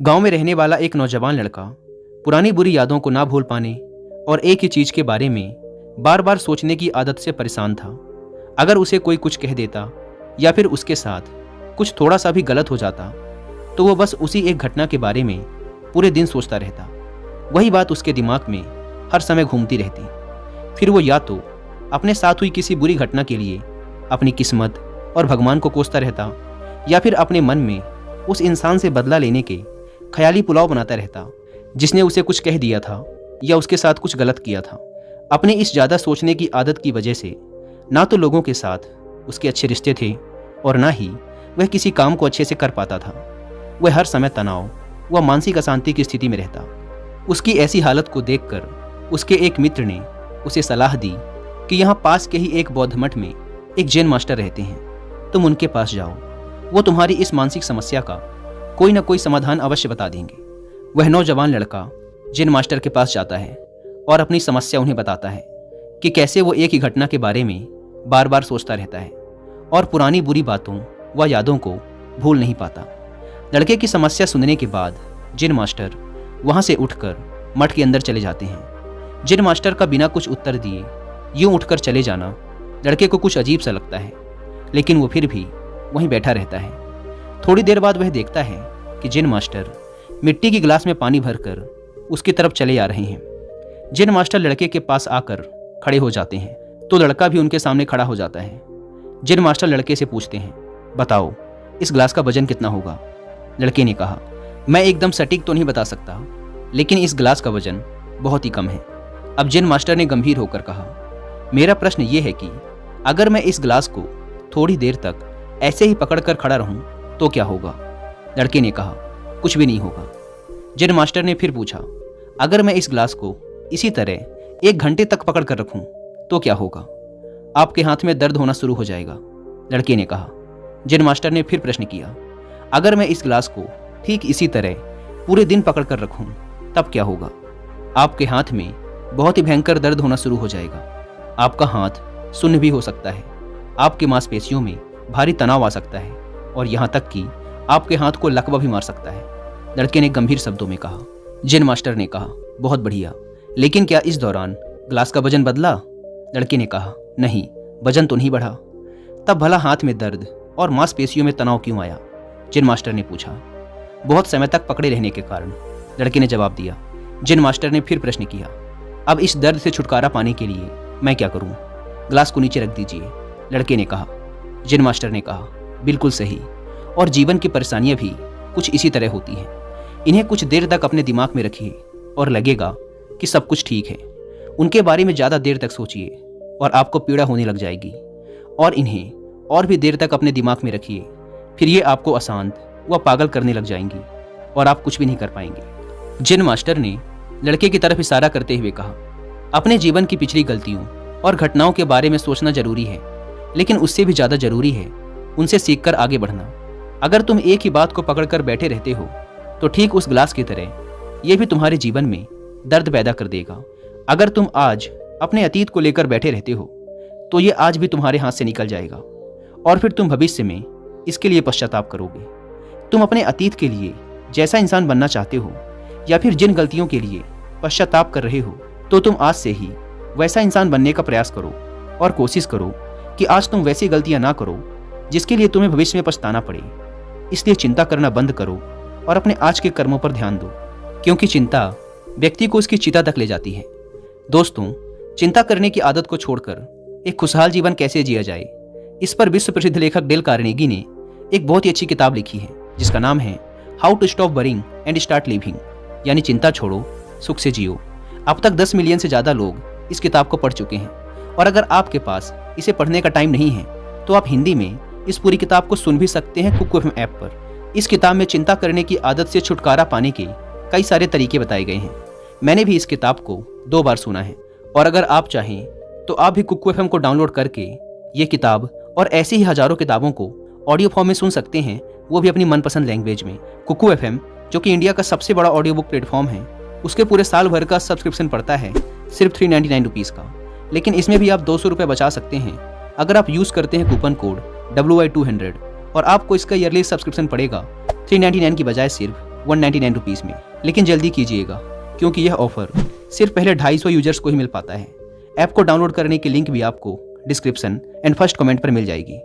गांव में रहने वाला एक नौजवान लड़का पुरानी बुरी यादों को ना भूल पाने और एक ही चीज के बारे में बार बार सोचने की आदत से परेशान था। अगर उसे कोई कुछ कह देता या फिर उसके साथ कुछ थोड़ा सा भी गलत हो जाता तो वो बस उसी एक घटना के बारे में पूरे दिन सोचता रहता। वही बात उसके दिमाग में हर समय घूमती रहती। फिर वो या तो अपने साथ हुई किसी बुरी घटना के लिए अपनी किस्मत और भगवान को कोसता रहता या फिर अपने मन में उस इंसान से बदला लेने के ख्याली पुलाव बनाता रहता जिसने उसे कुछ कह दिया था या उसके साथ कुछ गलत किया था। अपने इस ज़्यादा सोचने की आदत की वजह से ना तो लोगों के साथ उसके अच्छे रिश्ते थे और ना ही वह किसी काम को अच्छे से कर पाता था। वह हर समय तनाव व मानसिक अशांति की स्थिति में रहता। उसकी ऐसी हालत को देखकर उसके एक मित्र ने उसे सलाह दी कि यहाँ पास के ही एक बौद्ध मठ में एक जैन मास्टर रहते हैं, तुम उनके पास जाओ, वो तुम्हारी इस मानसिक समस्या का कोई ना कोई समाधान अवश्य बता देंगे। वह नौजवान लड़का जैन मास्टर के पास जाता है और अपनी समस्या उन्हें बताता है कि कैसे वो एक ही घटना के बारे में बार बार सोचता रहता है और पुरानी बुरी बातों व यादों को भूल नहीं पाता। लड़के की समस्या सुनने के बाद जैन मास्टर वहाँ से उठकर मठ के अंदर चले जाते हैं। जैन मास्टर का बिना कुछ उत्तर दिए यूं उठकर चले जाना लड़के को कुछ अजीब सा लगता है, लेकिन वो फिर भी वहीं बैठा रहता है। थोड़ी देर बाद वह देखता है कि जैन मास्टर मिट्टी की गिलास में पानी भरकर उसकी तरफ चले आ रहे हैं। जैन मास्टर लड़के के पास आकर खड़े हो जाते हैं तो लड़का भी उनके सामने खड़ा हो जाता है। जैन मास्टर लड़के से पूछते हैं, बताओ इस गिलास का वजन कितना होगा? लड़के ने कहा, मैं एकदम सटीक तो नहीं बता सकता, लेकिन इस गिलास का वजन बहुत ही कम है। अब जैन मास्टर ने गंभीर होकर कहा, मेरा प्रश्न ये है कि अगर मैं इस गिलास को थोड़ी देर तक ऐसे ही पकड़कर खड़ा रहूं तो क्या होगा? लड़के ने कहा, कुछ भी नहीं होगा। जैन मास्टर ने फिर पूछा, अगर मैं इस गिलास को इसी तरह 1 घंटे तक पकड़ कर रखूं तो क्या होगा? आपके हाथ में दर्द होना शुरू हो जाएगा। लड़के ने कहा। जैन मास्टर ने फिर प्रश्न किया, अगर मैं इस गिलास को ठीक इसी तरह पूरे दिन पकड़ कर रखूं तब क्या होगा? आपके हाथ में बहुत ही भयंकर दर्द होना शुरू हो जाएगा। आपका हाथ सुन्न भी हो सकता है, आपकी मांसपेशियों में भारी तनाव आ सकता है और यहाँ तक कि आपके हाथ को लकवा भी मार सकता है। लड़के ने गंभीर शब्दों में कहा। जैन मास्टर ने कहा, बहुत बढ़िया, लेकिन क्या इस दौरान गिलास का वजन बदला? लड़के ने कहा, नहीं, वजन तो नहीं बढ़ा। तब भला हाथ में दर्द और मांसपेशियों में तनाव क्यों आया? जैन मास्टर ने पूछा। बहुत समय तक पकड़े रहने के कारण, लड़के ने जवाब दिया। जैन मास्टर ने फिर प्रश्न किया, अब इस दर्द से छुटकारा पाने के लिए मैं क्या करूं? गिलास को नीचे रख दीजिए। लड़के ने कहा। जैन मास्टर ने कहा, बिल्कुल सही, और जीवन की परेशानियां भी कुछ इसी तरह होती हैं। इन्हें कुछ देर तक अपने दिमाग में रखिए और लगेगा कि सब कुछ ठीक है। उनके बारे में ज़्यादा देर तक सोचिए और आपको पीड़ा होने लग जाएगी, और इन्हें और भी देर तक अपने दिमाग में रखिए, फिर ये आपको अशांत व पागल करने लग जाएंगी और आप कुछ भी नहीं कर पाएंगे। जैन मास्टर ने लड़के की तरफ इशारा करते हुए कहा, अपने जीवन की पिछली गलतियों और घटनाओं के बारे में सोचना जरूरी है, लेकिन उससे भी ज़्यादा जरूरी है उनसे सीखकर आगे बढ़ना। अगर तुम एक ही बात को पकड़कर बैठे रहते हो तो ठीक उस गिलास की तरह यह भी तुम्हारे जीवन में दर्द पैदा कर देगा। अगर तुम आज अपने अतीत को लेकर बैठे रहते हो तो ये आज भी तुम्हारे हाथ से निकल जाएगा और फिर तुम भविष्य में इसके लिए पश्चाताप करोगे। तुम अपने अतीत के लिए जैसा इंसान बनना चाहते हो या फिर जिन गलतियों के लिए पश्चाताप कर रहे हो, तो तुम आज से ही वैसा इंसान बनने का प्रयास करो और कोशिश करो कि आज तुम वैसी गलतियां ना करो जिसके लिए तुम्हें भविष्य में पछताना पड़े। इसलिए चिंता करना बंद करो और अपने आज के कर्मों पर ध्यान दो, क्योंकि चिंता व्यक्ति को उसकी चिता तक ले जाती है। दोस्तों, चिंता करने की आदत को छोड़कर एक खुशहाल जीवन कैसे जिया जाए, इस पर विश्व प्रसिद्ध लेखक डेल कार्नेगी ने एक बहुत ही अच्छी किताब लिखी है जिसका नाम है how to stop worrying and start living, यानी चिंता छोड़ो, सुख से जियो। अब तक 10 मिलियन से ज़्यादा लोग इस किताब को पढ़ चुके हैं, और अगर आपके पास इसे पढ़ने का टाइम नहीं है तो आप हिंदी में इस पूरी किताब को सुन भी सकते हैं कुकू एफएम ऐप पर। इस किताब में चिंता करने की आदत से छुटकारा पाने के कई सारे तरीके बताए गए हैं। मैंने भी इस किताब को 2 बार सुना है, और अगर आप चाहें तो आप भी कुकू एफएम को डाउनलोड करके ये किताब और ऐसी ही हजारों किताबों को ऑडियो फॉर्म में सुन सकते हैं, वो भी अपनी मनपसंद लैंग्वेज में। कुकू एफएम, जो कि इंडिया का सबसे बड़ा ऑडियो बुक प्लेटफॉर्म है, उसके पूरे साल भर का सब्सक्रिप्शन पड़ता है सिर्फ 399 रुपीज़ का, लेकिन इसमें भी आप 200 रुपये बचा सकते हैं अगर आप यूज़ करते हैं कूपन कोड WI200, और आपको इसका ईयरली सब्सक्रिप्शन पड़ेगा 399 की बजाय सिर्फ ₹199 में। लेकिन जल्दी कीजिएगा क्योंकि यह ऑफर सिर्फ पहले 250 यूजर्स को ही मिल पाता है। ऐप को डाउनलोड करने की लिंक भी आपको डिस्क्रिप्शन एंड फर्स्ट कमेंट पर मिल जाएगी।